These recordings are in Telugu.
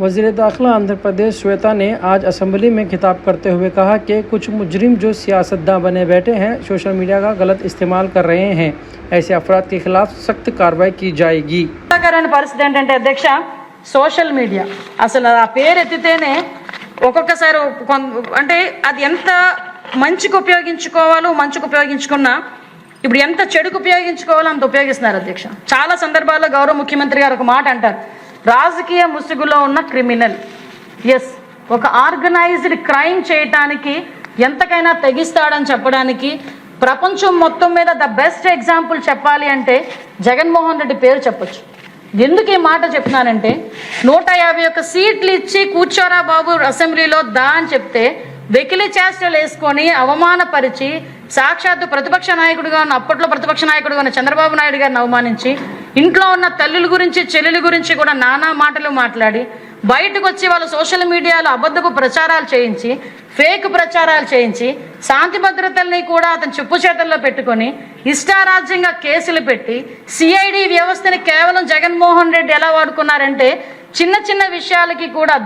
वज़ीर दाखिला आंध्र प्रदेश श्वेता ने आज असेंबली में खिताब करते हुए कहा कि कुछ मुजरिम जो सियासतदान बने बैठे हैं सोशल मीडिया का गलत इस्तेमाल कर रहे हैं, ऐसे अफराद के खिलाफ सख्त कार्रवाई की जाएगी। పరిస్థితి ఏంటంటే అధ్యక్ష, సోషల్ మీడియా అసలు ఆ పేరు ఎత్తితేనే ఒక్కొక్కసారి అంటే అది ఎంత మంచికి ఉపయోగించుకోవాలో మంచికి ఉపయోగించుకున్నా ఇప్పుడు ఎంత చెడుకు ఉపయోగించుకోవాలో అంత ఉపయోగిస్తున్నారు అధ్యక్ష। చాలా సందర్భాల్లో గౌరవ ముఖ్యమంత్రి గారు ఒక మాట అంటారు, రాజకీయ ముసుగులో ఉన్న క్రిమినల్, ఎస్, ఒక ఆర్గనైజ్డ్ క్రైమ్ చేయటానికి ఎంతకైనా తెగిస్తాడని చెప్పడానికి ప్రపంచం మొత్తం మీద ద బెస్ట్ ఎగ్జాంపుల్ చెప్పాలి అంటే జగన్మోహన్ రెడ్డి పేరు చెప్పొచ్చు। ఎందుకు ఈ మాట చెప్తున్నానంటే 151 సీట్లు ఇచ్చి కూర్చోరా బాబు అసెంబ్లీలో దా అని చెప్తే వెకిలి చేష్టలు వేసుకొని అవమానపరిచి సాక్షాత్తు ప్రతిపక్ష నాయకుడిగా ఉన్న అప్పట్లో ప్రతిపక్ష నాయకుడిగా ఉన్న చంద్రబాబు నాయుడు గారిని అవమానించి ఇంట్లో ఉన్న తల్లుల గురించి చెల్లెల గురించి కూడా నానా మాటలు మాట్లాడి బయటకు వచ్చి వాళ్ళు సోషల్ మీడియాలో అబద్ధపు ప్రచారాలు చేయించి ఫేక్ ప్రచారాలు చేయించి శాంతి భద్రతల్ని కూడా అతను చెప్పు చేతల్లో పెట్టుకొని ఇష్టారాజ్యంగా కేసులు పెట్టి సిఐడి వ్యవస్థని కేవలం జగన్మోహన్ రెడ్డి ఎలా వాడుకున్నారంటే చిన్న చిన్న విషయాలకి కూడా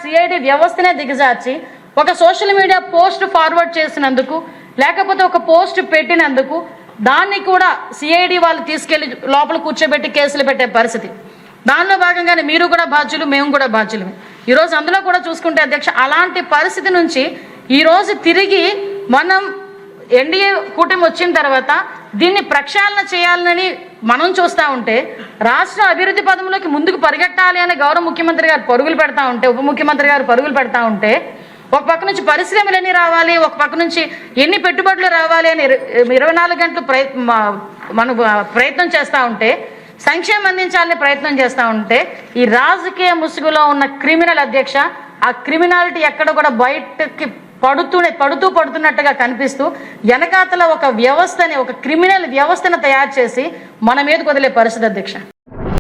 సిఐడి వ్యవస్థనే దిగజార్చి ఒక సోషల్ మీడియా పోస్ట్ ఫార్వర్డ్ చేసినందుకు లేకపోతే ఒక పోస్ట్ పెట్టినందుకు దాన్ని కూడా సిఐడి వాళ్ళు తీసుకెళ్లి లోపల కూర్చోబెట్టి కేసులు పెట్టే పరిస్థితి। దానిలో భాగంగానే మీరు కూడా బాధ్యులు, మేము కూడా బాధ్యులమే। ఈరోజు అందులో కూడా చూసుకుంటే అధ్యక్ష, అలాంటి పరిస్థితి నుంచి ఈరోజు తిరిగి మనం ఎన్డీఏ కూటమి వచ్చిన తర్వాత దీన్ని ప్రక్షాళన చేయాలని మనం చూస్తూ ఉంటే రాష్ట్ర అభివృద్ధి పదంలోకి ముందుకు పరిగెట్టాలి అని గౌరవ ముఖ్యమంత్రి గారు పరుగులు పెడతా ఉంటే, ఉప ముఖ్యమంత్రి గారు పరుగులు పెడతా ఉంటే, ఒక పక్క నుంచి పరిశ్రమలు ఎన్ని రావాలి, ఒక పక్క నుంచి ఎన్ని పెట్టుబడులు రావాలి అని 24 గంటలు మనం ప్రయత్నం చేస్తూ ఉంటే, సంక్షేమం అందించాలని ప్రయత్నం చేస్తూ ఉంటే ఈ రాజకీయ ముసుగులో ఉన్న క్రిమినల్ అధ్యక్ష, ఆ క్రిమినాలిటీ ఎక్కడ కూడా బయటకి పడుతున్నట్టుగా కనిపిస్తూ వెనకాతల ఒక వ్యవస్థని, ఒక క్రిమినల్ వ్యవస్థను తయారు చేసి మన మీదకు వదిలే పరిస్థితి అధ్యక్ష।